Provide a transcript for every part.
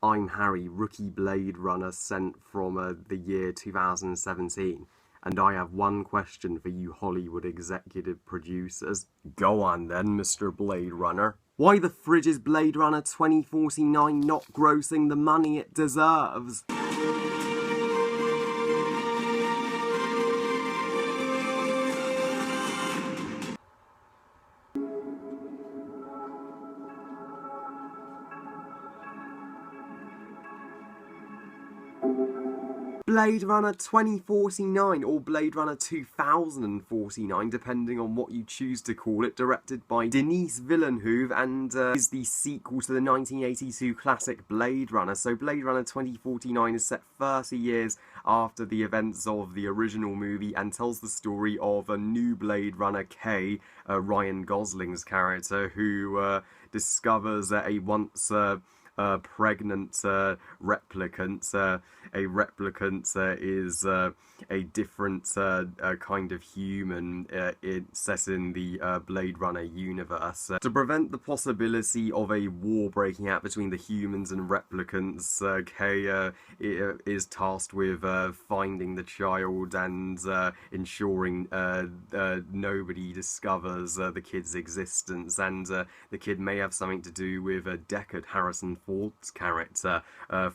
I'm Harry, rookie Blade Runner sent from the year 2017, and I have one question for you Hollywood executive producers. Go on then, Mr. Blade Runner. Why the fridge is Blade Runner 2049 not grossing the money it deserves? Blade Runner 2049 or Blade Runner 2049, depending on what you choose to call it, directed by Denis Villeneuve, and is the sequel to the 1982 classic Blade Runner. So Blade Runner 2049 is set 30 years after the events of the original movie and tells the story of a new Blade Runner, K, Ryan Gosling's character, who discovers a once pregnant replicant. A replicant is a different kind of human set in the Blade Runner universe. To prevent the possibility of a war breaking out between the humans and replicants, Kay is tasked with finding the child and ensuring nobody discovers the kid's existence, and the kid may have something to do with Deckard, Harrison Ford's character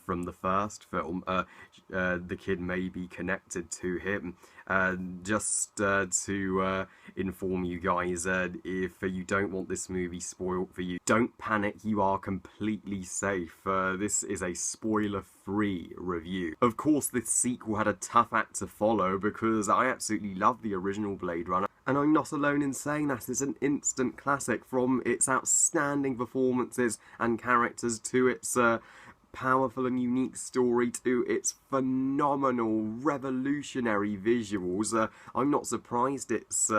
from the first film. The kid may be connected to him. Just to inform you guys, if you don't want this movie spoiled for you, don't panic, you are completely safe. This is a spoiler-free review. Of course, this sequel had a tough act to follow because I absolutely love the original Blade Runner. And I'm not alone in saying that. It's an instant classic, from its outstanding performances and characters to its powerful and unique story to its phenomenal, revolutionary visuals. I'm not surprised it's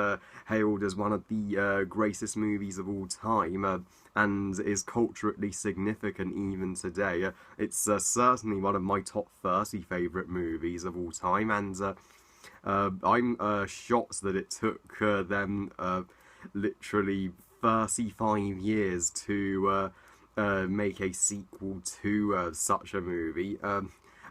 hailed as one of the greatest movies of all time, and is culturally significant even today. It's certainly one of my top 30 favourite movies of all time, and I'm shocked that it took them literally 35 years to make a sequel to such a movie,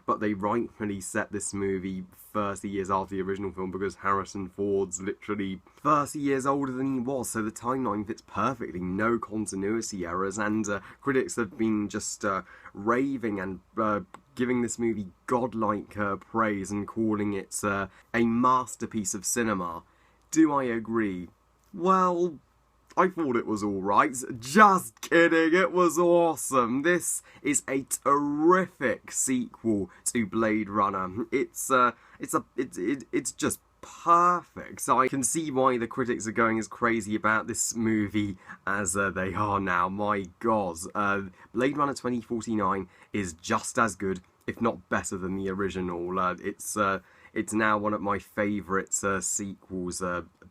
but they rightfully set this movie 30 years after the original film because Harrison Ford's literally 30 years older than he was, so the timeline fits perfectly, no continuity errors, and critics have been just raving and giving this movie godlike praise and calling it a masterpiece of cinema. Do I agree? Well, I thought it was alright. Just kidding, it was awesome. This is a terrific sequel to Blade Runner. It's just perfect. So I can see why the critics are going as crazy about this movie as they are now. My god. Blade Runner 2049 is just as good, if not better, than the original. It's now one of my favourite sequels,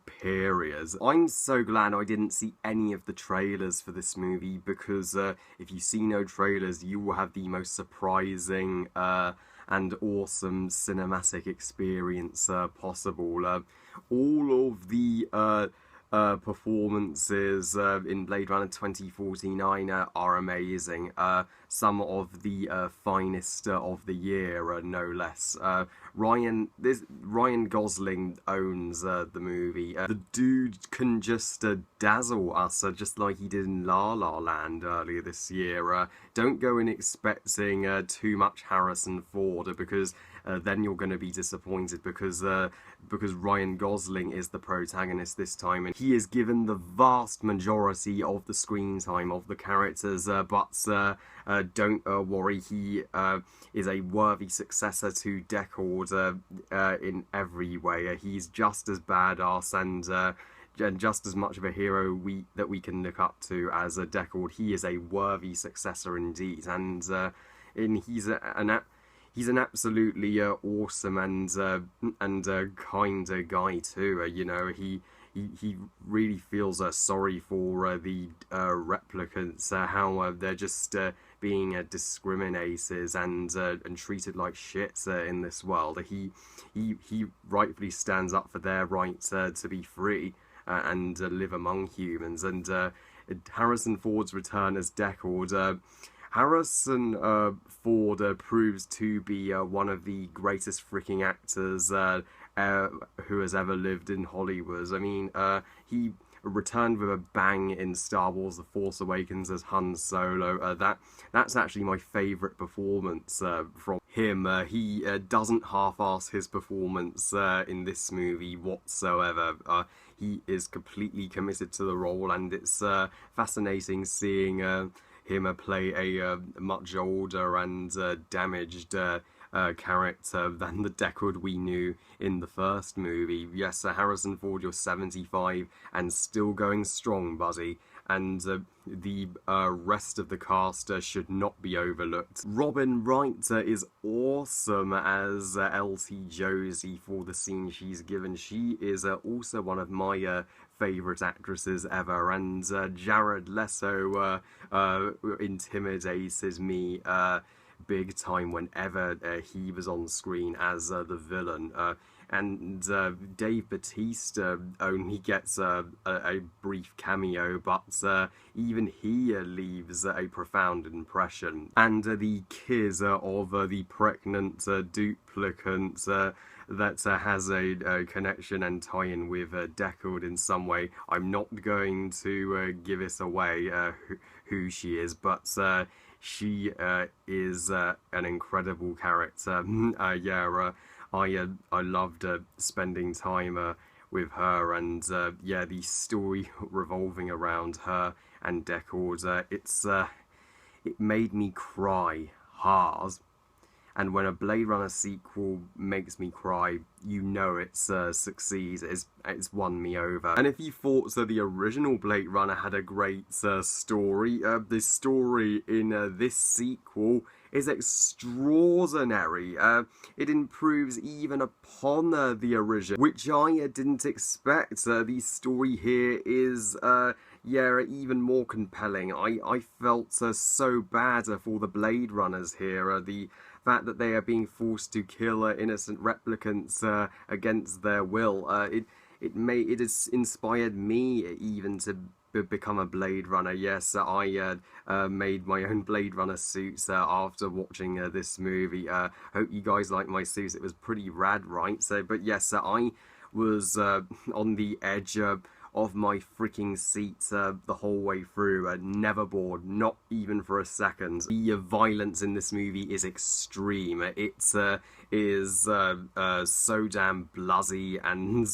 periods. I'm so glad I didn't see any of the trailers for this movie, because if you see no trailers, you will have the most surprising and awesome cinematic experience possible. All of the performances in Blade Runner 2049 are amazing. Some of the finest of the year, no less. Ryan Gosling owns the movie. The dude can just dazzle us, just like he did in La La Land earlier this year. Don't go in expecting too much Harrison Ford, because then you're going to be disappointed, because Ryan Gosling is the protagonist this time, and he is given the vast majority of the screen time of the characters, but don't worry, he is a worthy successor to Deckard in every way. He's just as badass and just as much of a hero that we can look up to as Deckard. He is a worthy successor indeed, and he's an absolutely awesome and kind guy too. You know, he really feels sorry for the replicants, how they're just being discriminated and treated like shit in this world. He rightfully stands up for their right to be free and live among humans. And Harrison Ford's return as Deckard Harrison Ford proves to be one of the greatest freaking actors who has ever lived in Hollywood. I mean, he returned with a bang in Star Wars: The Force Awakens as Han Solo. That's actually my favourite performance from him. He doesn't half-ass his performance in this movie whatsoever. He is completely committed to the role, and it's fascinating seeing him play a much older and damaged character than the Deckard we knew in the first movie. Yes, Harrison Ford, you're 75 and still going strong, buddy. And the rest of the cast should not be overlooked. Robin Wright is awesome as Elsie Josie for the scene she's given. She is also one of my favourite actresses ever, and Jared Leto intimidated me big time whenever he was on screen as the villain. And Dave Bautista only gets a brief cameo, but even he leaves a profound impression. And the kiss of the pregnant duplicant that has a connection and tie-in with Deckard in some way. I'm not going to give it away who she is, but she is an incredible character. I loved spending time with her, and yeah, the story revolving around her and Deckard. It made me cry hard. And when a Blade Runner sequel makes me cry, you know it's succeeds. It's won me over. And if you thought the original Blade Runner had a great story, the story in this sequel is extraordinary. It improves even upon the original, which I didn't expect. The story here is yeah, even more compelling. I felt so bad for the Blade Runners here. The fact that they are being forced to kill innocent replicants against their will. It has inspired me even to become a Blade Runner. Yes, I made my own Blade Runner suits after watching this movie. Hope you guys like my suits. It was pretty rad, right? But yes, I was on the edge of my freaking seat the whole way through, never bored, not even for a second. The violence in this movie is extreme. It is so damn bloody, and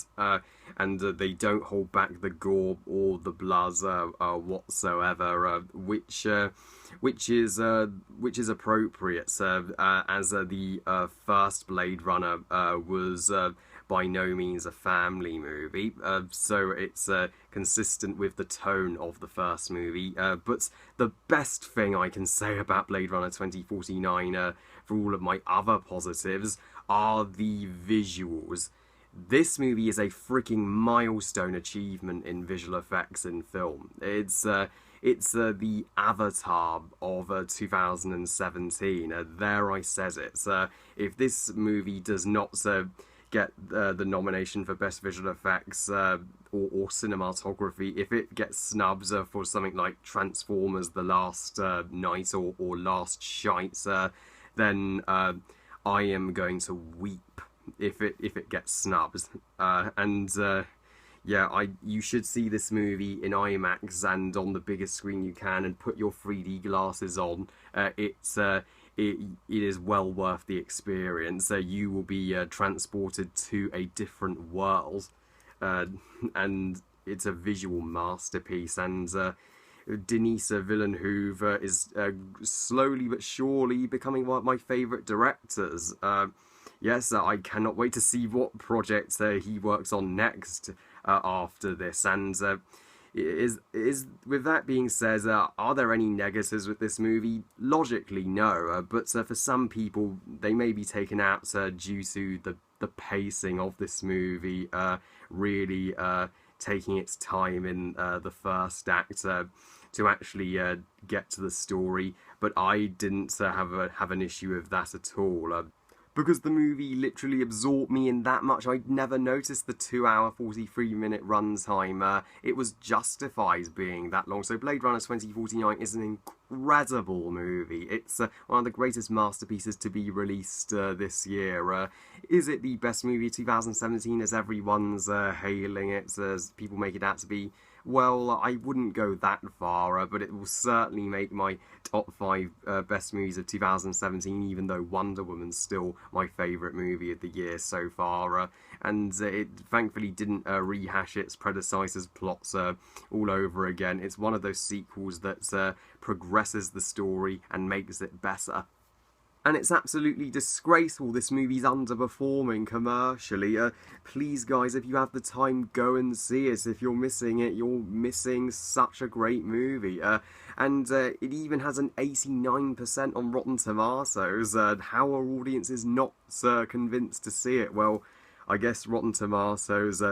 they don't hold back the gore or the blood whatsoever, which is appropriate, as the first Blade Runner was by no means a family movie, so it's consistent with the tone of the first movie. But the best thing I can say about Blade Runner 2049, for all of my other positives, are the visuals. This movie is a freaking milestone achievement in visual effects in film. It's the Avatar of 2017. There I says it. If this movie does not get the nomination for Best Visual Effects or Cinematography, if it gets snubs for something like Transformers: The Last Night or Last Shite, then I am going to weep if it gets snubbed. Yeah, you should see this movie in IMAX and on the biggest screen you can, and put your 3D glasses on. It is well worth the experience. You will be transported to a different world, and it's a visual masterpiece. And Denis Villeneuve is slowly but surely becoming one of my favourite directors. Yes, I cannot wait to see what projects he works on next after this. And with that being said, are there any negatives with this movie? Logically, no. But for some people, they may be taken out due to the pacing of this movie, really taking its time in the first act to actually get to the story. But I didn't have an issue with that at all. because the movie literally absorbed me in that much. I'd never noticed the 2-hour 43-minute runtime. It was justified being that long. So Blade Runner 2049 is an incredible movie. It's one of the greatest masterpieces to be released this year. Is it the best movie of 2017 as everyone's hailing it, as people make it out to be? Well, I wouldn't go that far, but it will certainly make my top 5 best movies of 2017, even though Wonder Woman's still my favourite movie of the year so far. And it thankfully didn't rehash its predecessor's plots all over again. It's one of those sequels that progresses the story and makes it better. And it's absolutely disgraceful this movie's underperforming commercially. Please guys, if you have the time, go and see it. If you're missing it, you're missing such a great movie. And it even has an 89% on Rotten Tomatoes. How are audiences not convinced to see it? Well, I guess Rotten Tomatoes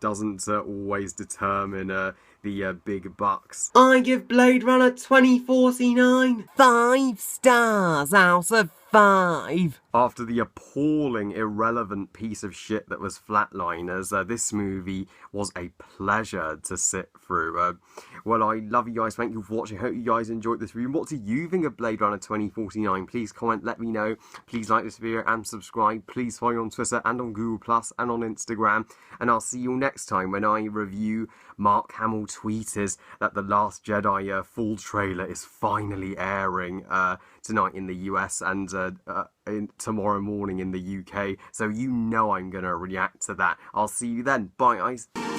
doesn't always determine the big bucks. I give Blade Runner 2049 5 stars out of 5. After the appalling, irrelevant piece of shit that was Flatliners, this movie was a pleasure to sit through. Well, I love you guys. Thank you for watching. Hope you guys enjoyed this review. What do you think of Blade Runner 2049? Please comment, let me know. Please like this video and subscribe. Please follow me on Twitter and on Google Plus and on Instagram. And I'll see you next time when I review Mark Hamill tweeted that The Last Jedi full trailer is finally airing tonight in the US and tomorrow morning in the UK. So you know I'm going to react to that. I'll see you then. Bye, guys.